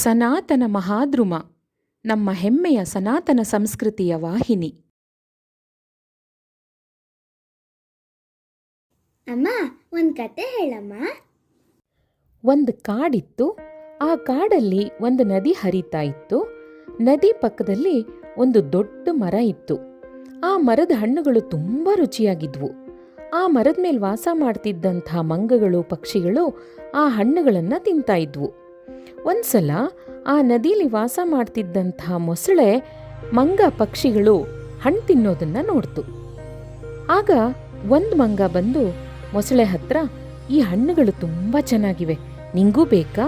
ಸನಾತನ ಮಹಾದ್ರುಮ, ನಮ್ಮ ಹೆಮ್ಮೆಯ ಸನಾತನ ಸಂಸ್ಕೃತಿಯ ವಾಹಿನಿ. ಅಮ್ಮ, ಒಂದು ಕತೆ ಹೇಳಮ್ಮ. ಒಂದು ಕಾಡಿತ್ತು. ಆ ಕಾಡಲ್ಲಿ ಒಂದು ನದಿ ಹರಿತಾ ಇತ್ತು. ನದಿ ಪಕ್ಕದಲ್ಲಿ ಒಂದು ದೊಡ್ಡ ಮರ ಇತ್ತು. ಆ ಮರದ ಹಣ್ಣುಗಳು ತುಂಬ ರುಚಿಯಾಗಿದ್ವು. ಆ ಮರದ ಮೇಲೆ ವಾಸ ಮಾಡ್ತಿದ್ದಂಥ ಮಂಗಗಳು, ಪಕ್ಷಿಗಳು ಆ ಹಣ್ಣುಗಳನ್ನು ತಿಂತಾ ಇದ್ವು. ಒಂದ್ಸಲ ಆ ನದಿಲಿ ವಾಸ ಮಾಡ್ತಿದ್ದಂಥ ಮೊಸಳೆ ಮಂಗ ಪಕ್ಷಿಗಳು ಹಣ್ಣು ತಿನ್ನೋದನ್ನ ನೋಡ್ತು. ಆಗ ಒಂದು ಮಂಗ ಬಂದು ಮೊಸಳೆ ಹತ್ರ, ಈ ಹಣ್ಣುಗಳು ತುಂಬ ಚೆನ್ನಾಗಿವೆ, ನಿಂಗೂ ಬೇಕಾ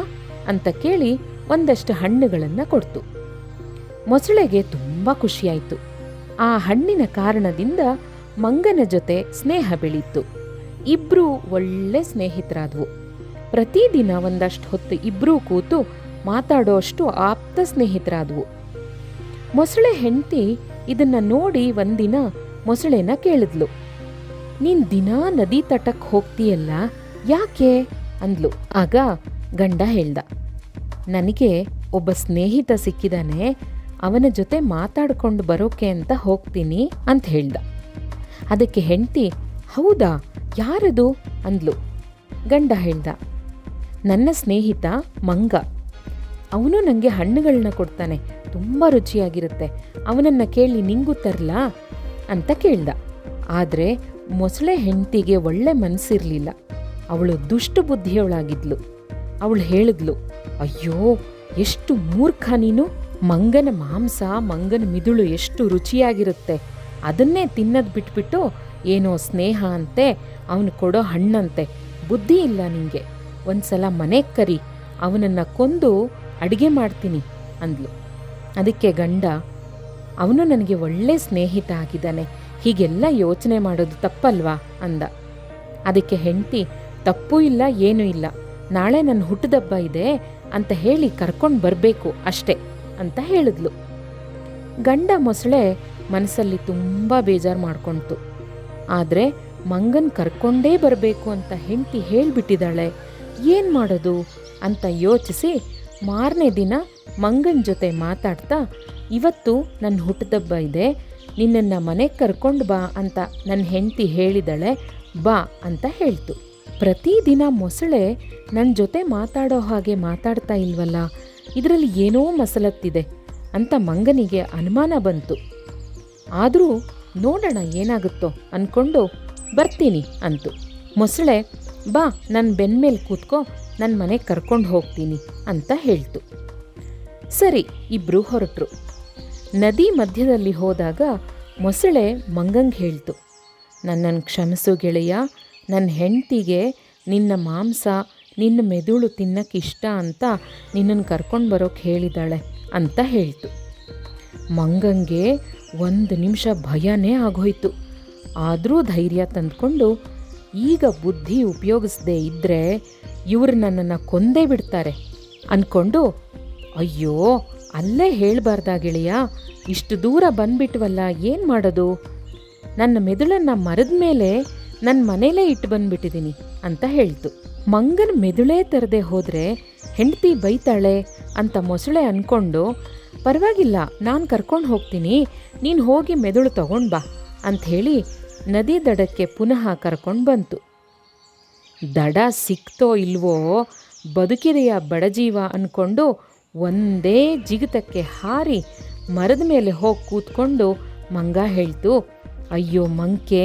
ಅಂತ ಕೇಳಿ ಒಂದಷ್ಟು ಹಣ್ಣುಗಳನ್ನು ಕೊಡ್ತು. ಮೊಸಳೆಗೆ ತುಂಬ ಖುಷಿಯಾಯಿತು. ಆ ಹಣ್ಣಿನ ಕಾರಣದಿಂದ ಮಂಗನ ಜೊತೆ ಸ್ನೇಹ ಬೆಳೀತು. ಇಬ್ರೂ ಒಳ್ಳೆ ಸ್ನೇಹಿತರಾದ್ವು. ಪ್ರತಿದಿನ ಒಂದಷ್ಟು ಹೊತ್ತು ಇಬ್ರೂ ಕೂತು ಮಾತಾಡೋ ಅಷ್ಟು ಆಪ್ತ ಸ್ನೇಹಿತರಾದ್ವು. ಮೊಸಳೆ ಹೆಂಡತಿ ಇದನ್ನ ನೋಡಿ ಒಂದಿನ ಮೊಸಳೆನ ಕೇಳಿದ್ಲು, ನೀನ್ ದಿನಾ ನದಿ ತಟಕ್ಕೆ ಹೋಗ್ತೀಯಲ್ಲ, ಯಾಕೆ ಅಂದ್ಲು. ಆಗ ಗಂಡ ಹೇಳ್ದ, ನನಗೆ ಒಬ್ಬ ಸ್ನೇಹಿತ ಸಿಕ್ಕಿದಾನೆ, ಅವನ ಜೊತೆ ಮಾತಾಡ್ಕೊಂಡು ಬರೋಕೆ ಅಂತ ಹೋಗ್ತೀನಿ ಅಂತ ಹೇಳ್ದ. ಅದಕ್ಕೆ ಹೆಂಡತಿ, ಹೌದಾ, ಯಾರದು ಅಂದ್ಲು. ಗಂಡ ಹೇಳ್ದ, ನನ್ನ ಸ್ನೇಹಿತ ಮಂಗ, ಅವನು ನನಗೆ ಹಣ್ಣುಗಳನ್ನ ಕೊಡ್ತಾನೆ, ತುಂಬ ರುಚಿಯಾಗಿರುತ್ತೆ, ಅವನನ್ನು ಕೇಳಿ ನಿಂಗೂ ತರಲಾ ಅಂತ ಕೇಳ್ದ. ಆದರೆ ಮೊಸಳೆ ಹೆಂಡತಿಗೆ ಒಳ್ಳೆ ಮನಸ್ಸಿರಲಿಲ್ಲ. ಅವಳು ದುಷ್ಟ ಬುದ್ಧಿಯವಳಾಗಿದ್ಲು. ಅವಳು ಹೇಳಿದ್ಲು, ಅಯ್ಯೋ ಎಷ್ಟು ಮೂರ್ಖ ನೀನು, ಮಂಗನ ಮಾಂಸ, ಮಂಗನ ಮಿದುಳು ಎಷ್ಟು ರುಚಿಯಾಗಿರುತ್ತೆ, ಅದನ್ನೇ ತಿನ್ನೋದು ಬಿಟ್ಬಿಟ್ಟು ಏನೋ ಸ್ನೇಹ ಅಂತೆ, ಅವನು ಕೊಡೋ ಹಣ್ಣಂತೆ, ಬುದ್ಧಿ ಇಲ್ಲ ನಿಂಗೆ, ಒಂದ್ಸಲ ಮನೆಗೆ ಕರಿ, ಅವನನ್ನು ಕೊಂದು ಅಡಿಗೆ ಮಾಡ್ತೀನಿ ಅಂದ್ಲು. ಅದಕ್ಕೆ ಗಂಡ, ಅವನು ನನಗೆ ಒಳ್ಳೆ ಸ್ನೇಹಿತ ಆಗಿದ್ದಾನೆ, ಹೀಗೆಲ್ಲ ಯೋಚನೆ ಮಾಡೋದು ತಪ್ಪಲ್ವಾ ಅಂದ. ಅದಕ್ಕೆ ಹೆಂಡತಿ, ತಪ್ಪೂ ಇಲ್ಲ ಏನೂ ಇಲ್ಲ, ನಾಳೆ ನನ್ನ ಹುಟ್ಟುದಬ್ಬ ಇದೆ ಅಂತ ಹೇಳಿ ಕರ್ಕೊಂಡು ಬರಬೇಕು ಅಷ್ಟೇ ಅಂತ ಹೇಳಿದ್ಲು. ಗಂಡ ಮೊಸಳೆ ಮನಸ್ಸಲ್ಲಿ ತುಂಬ ಬೇಜಾರು ಮಾಡ್ಕೊಳ್ತು. ಆದರೆ ಮಂಗನ್ ಕರ್ಕೊಂಡೇ ಬರಬೇಕು ಅಂತ ಹೆಂಡತಿ ಹೇಳಿಬಿಟ್ಟಿದ್ದಾಳೆ, ಏನು ಮಾಡೋದು ಅಂತ ಯೋಚಿಸಿ ಮಾರನೇ ದಿನ ಮಂಗನ ಜೊತೆ ಮಾತಾಡ್ತಾ, ಇವತ್ತು ನನ್ನ ಹುಟ್ಟುದಬ್ಬ ಇದೆ, ನಿನ್ನನ್ನು ಮನೆಗೆ ಕರ್ಕೊಂಡು ಬಾ ಅಂತ ನನ್ನ ಹೆಂಡತಿ ಹೇಳಿದಾಳೆ, ಬಾ ಅಂತ ಹೇಳ್ತು. ಪ್ರತಿದಿನ ಮೊಸಳೆ ನನ್ನ ಜೊತೆ ಮಾತಾಡೋ ಹಾಗೆ ಮಾತಾಡ್ತಾ ಇಲ್ವಲ್ಲ, ಇದರಲ್ಲಿ ಏನೋ ಮಸಲತ್ತಿದೆ ಅಂತ ಮಂಗನಿಗೆ ಅನುಮಾನ ಬಂತು. ಆದರೂ ನೋಡೋಣ ಏನಾಗುತ್ತೋ ಅಂದ್ಕೊಂಡು ಬರ್ತೀನಿ ಅಂತು. ಮೊಸಳೆ, ಬಾ ನನ್ನ ಬೆನ್ಮೇಲೆ ಕೂತ್ಕೋ, ನನ್ನ ಮನೆಗೆ ಕರ್ಕೊಂಡು ಹೋಗ್ತೀನಿ ಅಂತ ಹೇಳ್ತು. ಸರಿ, ಇಬ್ಬರೂ ಹೊರಟರು. ನದಿ ಮಧ್ಯದಲ್ಲಿ ಹೋದಾಗ ಮೊಸಳೆ ಮಂಗಂಗೆ ಹೇಳ್ತು, ನನ್ನನ್ನು ಕ್ಷಮಿಸು ಗೆಳೆಯ, ನನ್ನ ಹೆಂಡತಿಗೆ ನಿನ್ನ ಮಾಂಸ, ನಿನ್ನ ಮೆದುಳು ತಿನ್ನಕ್ಕಿಷ್ಟ ಅಂತ ನಿನ್ನನ್ನು ಕರ್ಕೊಂಡು ಬರೋಕ್ಕೆ ಹೇಳಿದಾಳೆ ಅಂತ ಹೇಳ್ತು. ಮಂಗಂಗೆ ಒಂದು ನಿಮಿಷ ಭಯನೇ ಆಗೋಯ್ತು. ಆದರೂ ಧೈರ್ಯ ತಂದ್ಕೊಂಡು, ಈಗ ಬುದ್ಧಿ ಉಪಯೋಗಿಸದೇ ಇದ್ದರೆ ಇವರು ನನ್ನನ್ನು ಕೊಂದೇ ಬಿಡ್ತಾರೆ ಅಂದ್ಕೊಂಡು, ಅಯ್ಯೋ ಅಲ್ಲೇ ಹೇಳಬಾರ್ದ ಗೆಳೆಯ, ಇಷ್ಟು ದೂರ ಬಂದ್ಬಿಟ್ವಲ್ಲ, ಏನು ಮಾಡೋದು, ನನ್ನ ಮೆದುಳನ್ನು ಮರದ ಮೇಲೆ ನನ್ನ ಮನೇಲೇ ಇಟ್ಟು ಬಂದ್ಬಿಟ್ಟಿದ್ದೀನಿ ಅಂತ ಹೇಳ್ತು. ಮಂಗನ ಮೆದುಳೇ ತರದೆ ಹೋದರೆ ಹೆಂಡತಿ ಬೈತಾಳೆ ಅಂತ ಮೊಸಳೆ ಅಂದ್ಕೊಂಡು, ಪರವಾಗಿಲ್ಲ ನಾನು ಕರ್ಕೊಂಡು ಹೋಗ್ತೀನಿ, ನೀನು ಹೋಗಿ ಮೆದುಳು ತಗೊಂಡು ಬಾ ಅಂಥೇಳಿ ನದಿ ದಡಕ್ಕೆ ಪುನಃ ಕರ್ಕೊಂಡು ಬಂತು. ದಡ ಸಿಕ್ತೋ ಇಲ್ವೋ, ಬದುಕಿದೆಯ ಬಡಜೀವ ಅಂದ್ಕೊಂಡು ಒಂದೇ ಜಿಗಿತಕ್ಕೆ ಹಾರಿ ಮರದ ಮೇಲೆ ಹೋಗಿ ಕೂತ್ಕೊಂಡು ಮಂಗ ಹೇಳ್ತು, ಅಯ್ಯೋ ಮಂಕೆ,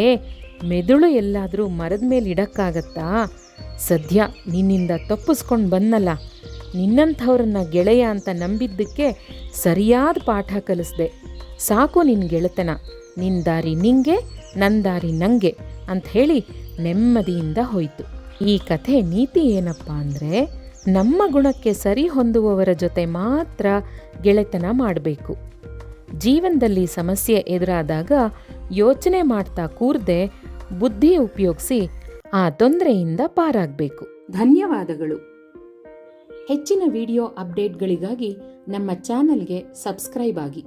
ಮೆದುಳು ಎಲ್ಲಾದರೂ ಮರದ ಮೇಲೆ ಇಡಕ್ಕಾಗತ್ತಾ, ಸದ್ಯ ನಿನ್ನಿಂದ ತಪ್ಪಿಸ್ಕೊಂಡು ಬಂದಲ್ಲ, ನಿನ್ನಂಥವ್ರನ್ನ ಗೆಳೆಯ ಅಂತ ನಂಬಿದ್ದಕ್ಕೆ ಸರಿಯಾದ ಪಾಠ ಕಲಿಸ್ದೆ, ಸಾಕು ನಿನ್ನ ಗೆಳೆತನ, ನಿನ್ನ ದಾರಿ ನಿಂಗೆ, ನನ್ನ ದಾರಿ ನಂಗೆ ಅಂತ ಹೇಳಿ ನೆಮ್ಮದಿಯಿಂದ ಹೋಯಿತು. ಈ ಕಥೆ ನೀತಿ ಏನಪ್ಪ ಅಂದರೆ, ನಮ್ಮ ಗುಣಕ್ಕೆ ಸರಿ ಹೊಂದುವವರ ಜೊತೆ ಮಾತ್ರ ಗೆಳೆತನ ಮಾಡಬೇಕು. ಜೀವನದಲ್ಲಿ ಸಮಸ್ಯೆ ಎದುರಾದಾಗ ಯೋಚನೆ ಮಾಡ್ತಾ ಕೂರದೆ ಬುದ್ಧಿ ಉಪಯೋಗಿಸಿ ಆ ತೊಂದರೆಯಿಂದ ಪಾರಾಗಬೇಕು. ಧನ್ಯವಾದಗಳು. ಹೆಚ್ಚಿನ ವಿಡಿಯೋ ಅಪ್ಡೇಟ್ಗಳಿಗಾಗಿ ನಮ್ಮ ಚಾನಲ್ಗೆ ಸಬ್ಸ್ಕ್ರೈಬ್ ಆಗಿ.